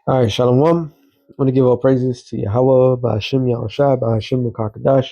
All right, Shalom. I want to give all praises to Yahweh, Ba'ashim Yahushua, Ba'ashim Rakakadash.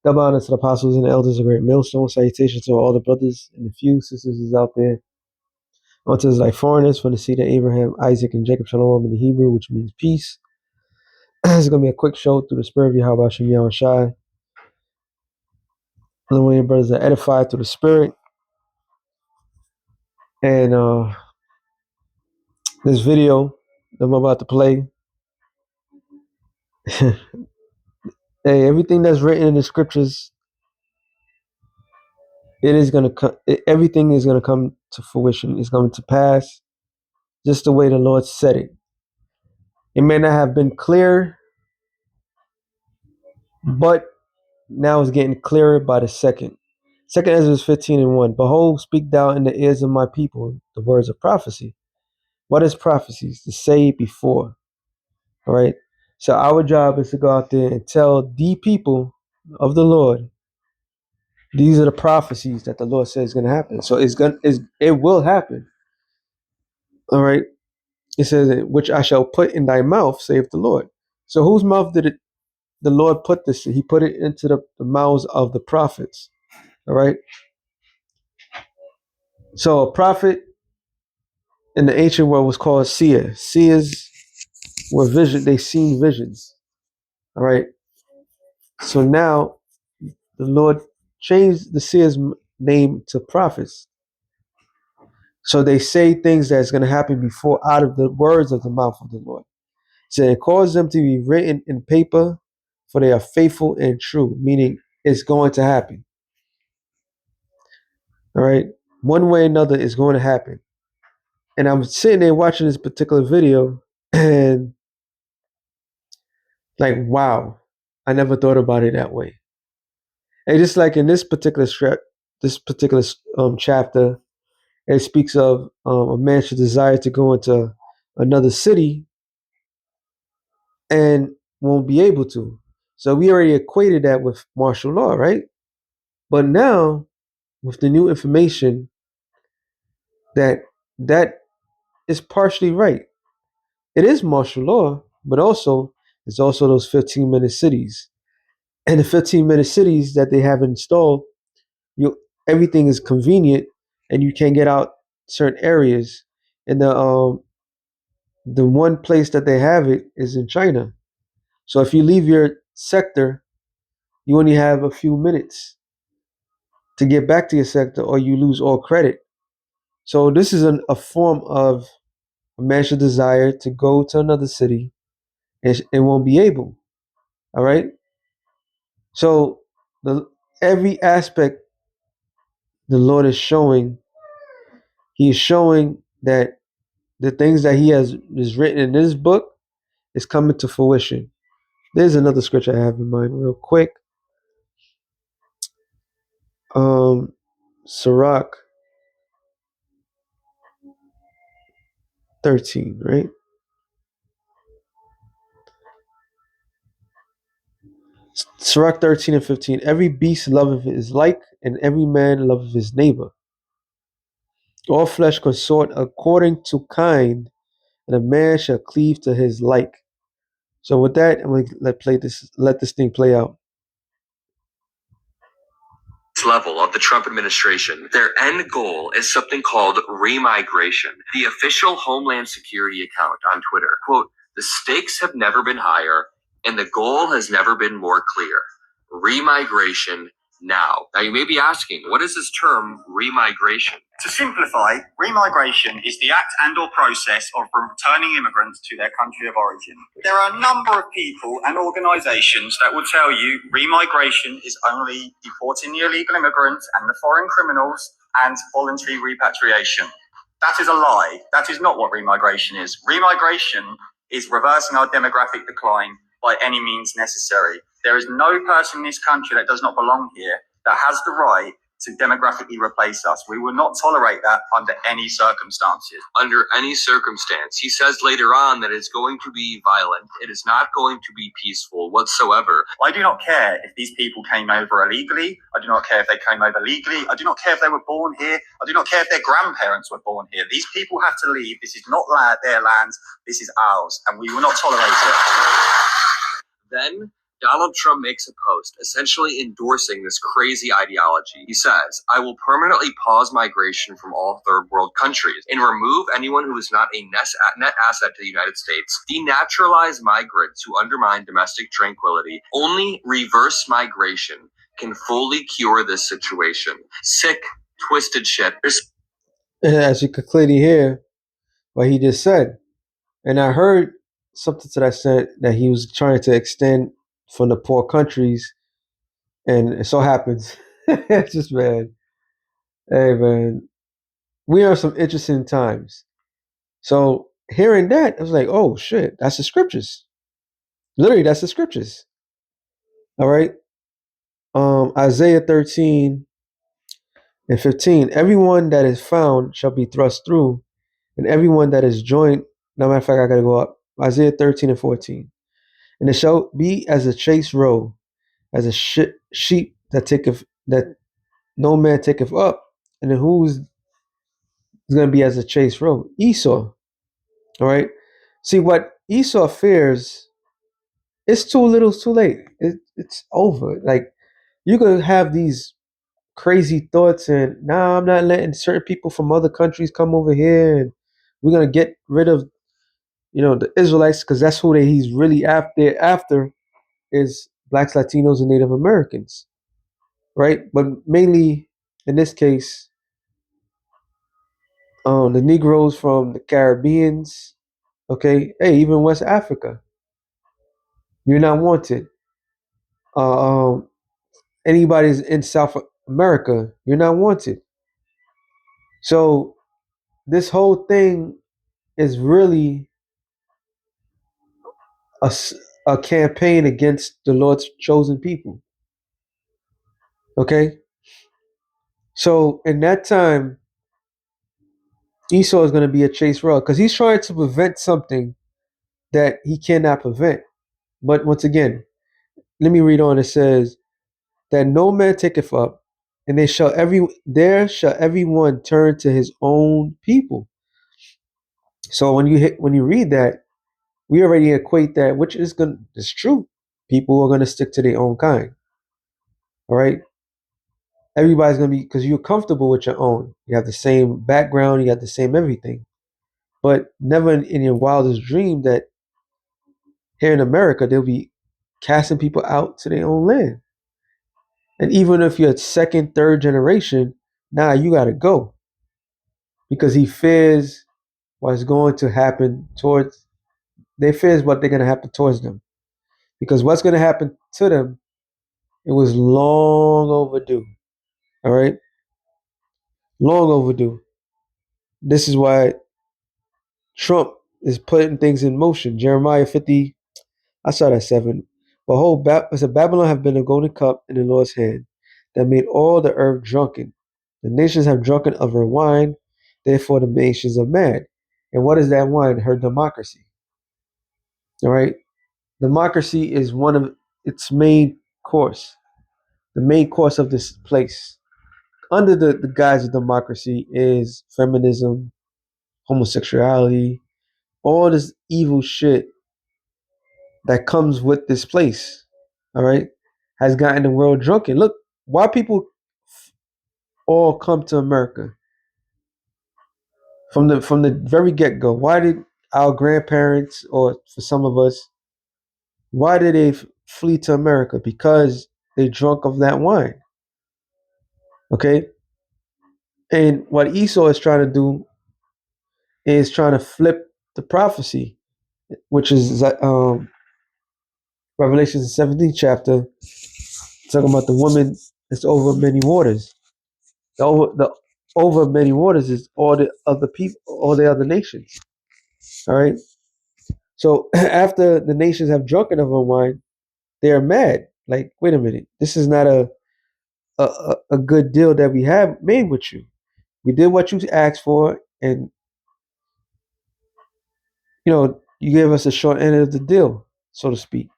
Double honor to the apostles and the elders of Great Millstone. Salutations to all the brothers and the few sisters is out there. Unto us like foreigners from the seed of Abraham, Isaac, and Jacob. Shalom in the Hebrew, which means peace. It's going to be a quick show through the spirit of Yahweh, Ba'ashim Yahushua. The way brothers are edified through the spirit. And this video that I'm about to play, hey, everything that's written in the scriptures, it is going to come. Everything is going to come to fruition. It's going to pass just the way the Lord said it. It may not have been clear, but now it's getting clearer by the second. Second Ezra 15:1. Behold, speak thou in the ears of my people the words of prophecy. What is prophecies? To say before. All right. So our job is to go out there and tell the people of the Lord, these are the prophecies that the Lord says is going to happen. So it will happen. All right. It says, which I shall put in thy mouth, saith the Lord. So whose mouth did the Lord put this? He put it into the mouths of the prophets. All right. So a prophet in the ancient world was called seer. Seers were vision. They seen visions. All right. So now the Lord changed the seer's name to prophets. So they say things that's going to happen before out of the words of the mouth of the Lord. So it causes them to be written in paper, for they are faithful and true, meaning it's going to happen. All right. One way or another is going to happen. And I'm sitting there watching this particular video and like, wow, I never thought about it that way. And just like in this particular chapter, it speaks of a man should desire to go into another city and won't be able to. So we already equated that with martial law, right? But now with the new information that is partially right. It is martial law, but also it's also those 15-minute cities. And the 15-minute cities that they have installed, everything is convenient and you can't get out certain areas. And the one place that they have it is in China. So if you leave your sector, you only have a few minutes to get back to your sector or you lose all credit. So this is a form of a man should desire to go to another city and won't be able. All right. So every aspect the Lord is showing, He is showing that the things that He is written in this book is coming to fruition. There's another scripture I have in mind, real quick. Sirach 13, right? Sirach 13:15. Every beast loveth his like, and every man loveth his neighbor. All flesh consort according to kind, and a man shall cleave to his like. So with that, I'm going to let this thing play out. Level of the Trump administration, their end goal is something called Remigration. The official Homeland Security account on Twitter, quote, the stakes have never been higher and the goal has never been more clear. Remigration now. Now you may be asking, what is this term remigration? To simplify, remigration is the act and or process of returning immigrants to their country of origin. There are a number of people and organizations that will tell you remigration is only deporting the illegal immigrants and the foreign criminals and voluntary repatriation. That is a lie. That is not what remigration is. Remigration is reversing our demographic decline by any means necessary. There is no person in this country that does not belong here that has the right to demographically replace us. We will not tolerate that under any circumstances. Under any circumstance. He says later on that it's going to be violent. It is not going to be peaceful whatsoever. I do not care if these people came over illegally. I do not care if they came over legally. I do not care if they were born here. I do not care if their grandparents were born here. These people have to leave. This is not their land. This is ours, and we will not tolerate it. Then Donald Trump makes a post essentially endorsing this crazy ideology. He says, I will permanently pause migration from all third world countries and remove anyone who is not a net asset to the United States, denaturalize migrants who undermine domestic tranquility. Only reverse migration can fully cure this situation. Sick, twisted shit. As you could clearly hear what he just said. And I heard something to that extent that he was trying to extend from the poor countries. And it so happens, it's just, man, hey, man, we are some interesting times. So hearing that, I was like, oh, shit, that's the scriptures. Literally, that's the scriptures. All right. Isaiah 13 and 15. Everyone that is found shall be thrust through, and everyone that is joined. No, matter of fact, I got to go up. Isaiah 13 and 14. And it shall be as a chase roe, as a sheep that no man taketh up. And then who's going to be as a chase roe? Esau. All right. See, what Esau fears, it's too little, it's too late. It's over. Like, you could have these crazy thoughts and nah, I'm not letting certain people from other countries come over here, and we're gonna get rid of the Israelites, because that's who he's really after is blacks, Latinos, and Native Americans, right? But mainly in this case, the Negroes from the Caribbeans, okay, hey, even West Africa, you're not wanted. Uh, anybody's in South America, you're not wanted. So this whole thing is really a, a campaign against the Lord's chosen people. Okay? So in that time, Esau is going to be a chase row because he's trying to prevent something that he cannot prevent. But once again, let me read on. It says that no man taketh up, and there shall everyone turn to his own people. So when you read that, we already equate that, which is true. People are going to stick to their own kind. All right. Everybody's going to be, because you're comfortable with your own. You have the same background, you got the same everything. But never in your wildest dream that here in America, they'll be casting people out to their own land. And even if you're second, third generation, nah, you got to go. Because he fears what's going to happen they fears what they're going to happen towards them. Because what's going to happen to them, it was long overdue. All right? Long overdue. This is why Trump is putting things in motion. Jeremiah 50, I saw that 7. Behold, Babylon have been a golden cup in the Lord's hand that made all the earth drunken. The nations have drunken of her wine, therefore the nations are mad. And what is that wine? Her democracy. All right? Democracy is one of its main course, the main course of this place. Under the guise of democracy is feminism, homosexuality, all this evil shit that comes with this place, all right, has gotten the world drunken. Look, why people all come to America from the very get go. Why did our grandparents, or for some of us, why did they flee to America? Because they drunk of that wine. Okay, and what Esau is trying to do is trying to flip the prophecy, which is Revelation 17th chapter, talking about the woman that's over many waters. The over many waters is all the other people, all the other nations. All right. So after the nations have drunken of her wine, they are mad. Like, wait a minute, this is not a good deal that we have made with you. We did what you asked for, and you gave us a short end of the deal, so to speak.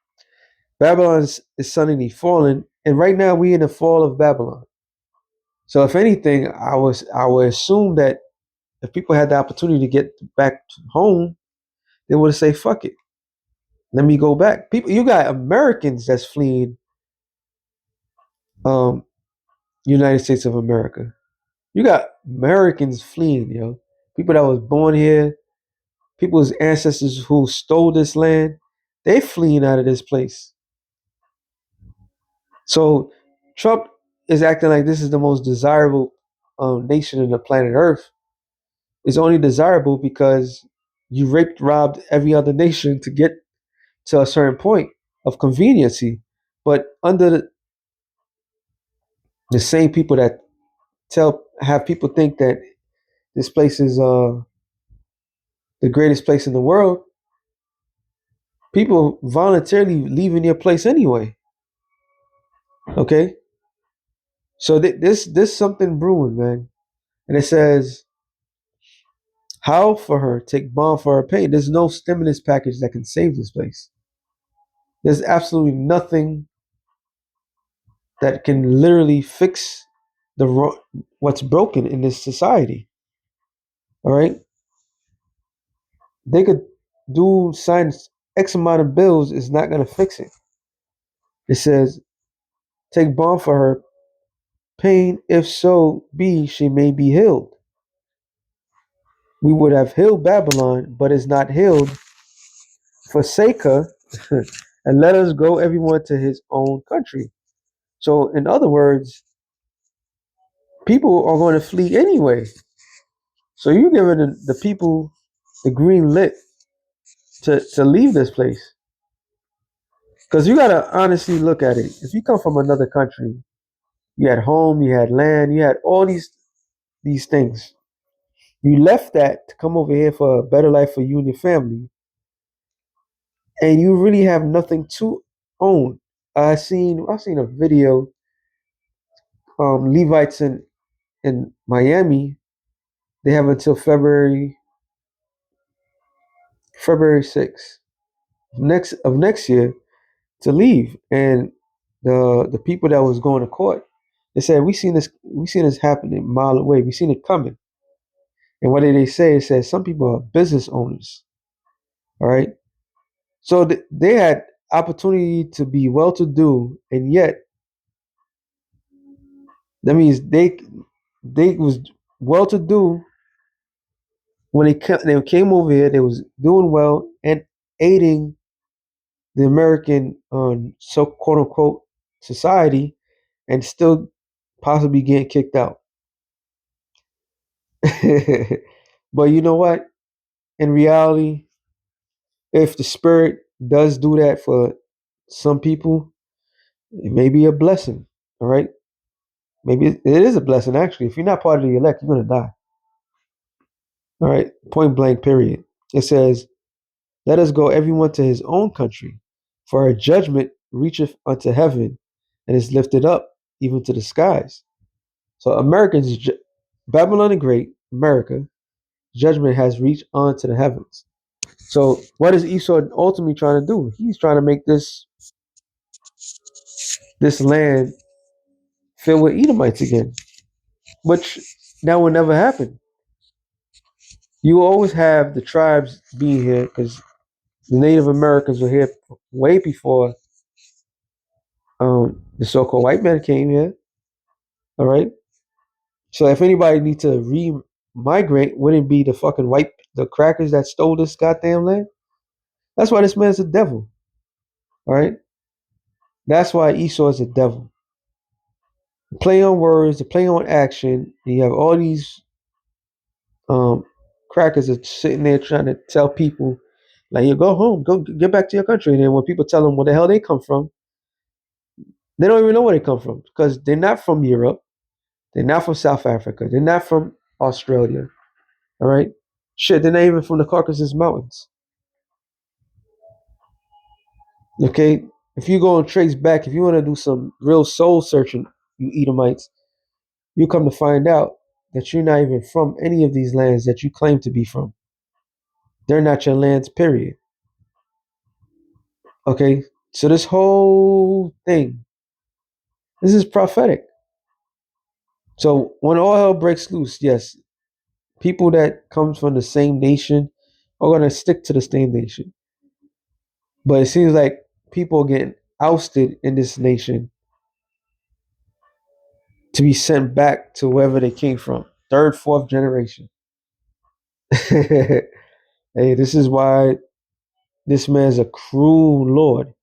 Babylon is suddenly falling, and right now we in the fall of Babylon. So if anything, I would assume that if people had the opportunity to get back home, they would say, "Fuck it, let me go back." People, you got Americans that's fleeing um United States of America. You got Americans fleeing, yo. People that was born here, people's ancestors who stole this land, they fleeing out of this place. So Trump is acting like this is the most desirable nation in the planet Earth. It's only desirable because you raped, robbed every other nation to get to a certain point of conveniency. But under the same people that have people think that this place is the greatest place in the world, people voluntarily leaving their place anyway. Okay, so this something brewing, man, and it says how for her take bond for her pain. There's no stimulus package that can save this place. There's absolutely nothing that can literally fix what's broken in this society. All right, they could sign X amount of bills is not going to fix it. It says take bond for her pain, if so be she may be healed. We would have healed Babylon, but is not healed. Forsake her, and let us go everyone to his own country. So, in other words, people are going to flee anyway. So you're giving the people the green lit to leave this place. Because you got to honestly look at it. If you come from another country, you had home, you had land, you had all these things. You left that to come over here for a better life for you and your family, and you really have nothing to own. I've seen a video. Levites in Miami, they have until February 6th next year to leave, and the people that was going to court, they said we seen this happening a mile away, we seen it coming. And what did they say? It said some people are business owners. All right, so they had opportunity to be well to do, and yet that means they was well to do when they came over here. They was doing well and aiding the American so quote unquote society, and still possibly getting kicked out. But you know what? In reality, if the spirit does do that for some people, it may be a blessing. All right, maybe it is a blessing actually. If you're not part of the elect, you're gonna die. All right, point blank. Period. It says, "Let us go everyone to his own country, for our judgment reacheth unto heaven, and is lifted up even to the skies." So Americans, Babylon the Great, America, judgment has reached onto the heavens. So what is Esau ultimately trying to do? He's trying to make this land filled with Edomites again, which that will never happen. You will always have the tribes being here because the Native Americans were here way before the so-called white man came here. All right. So if anybody needs to re-migrate, wouldn't it be the crackers that stole this goddamn land? That's why this man's a devil. All right. That's why Esau is a devil. Play on words, the play on action. And you have all these um, crackers are sitting there trying to tell people, like, you go home, go get back to your country. And then when people tell them where the hell they come from, they don't even know where they come from because they're not from Europe. They're not from South Africa. They're not from Australia. All right. Shit, they're not even from the Caucasus Mountains. Okay. If you go and trace back, if you want to do some real soul searching, you Edomites, you come to find out that you're not even from any of these lands that you claim to be from. They're not your lands, period. Okay, so this whole thing, this is prophetic. So when all hell breaks loose, yes, people that comes from the same nation are gonna stick to the same nation. But it seems like people are getting ousted in this nation to be sent back to wherever they came from. Third, fourth generation. Hey, this is why this man's a cruel Lord.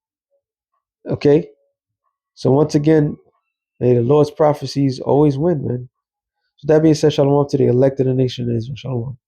Okay? So once again, hey, the Lord's prophecies always win, man. So that being said, shalom to the elect of the nation of Israel. Shalom.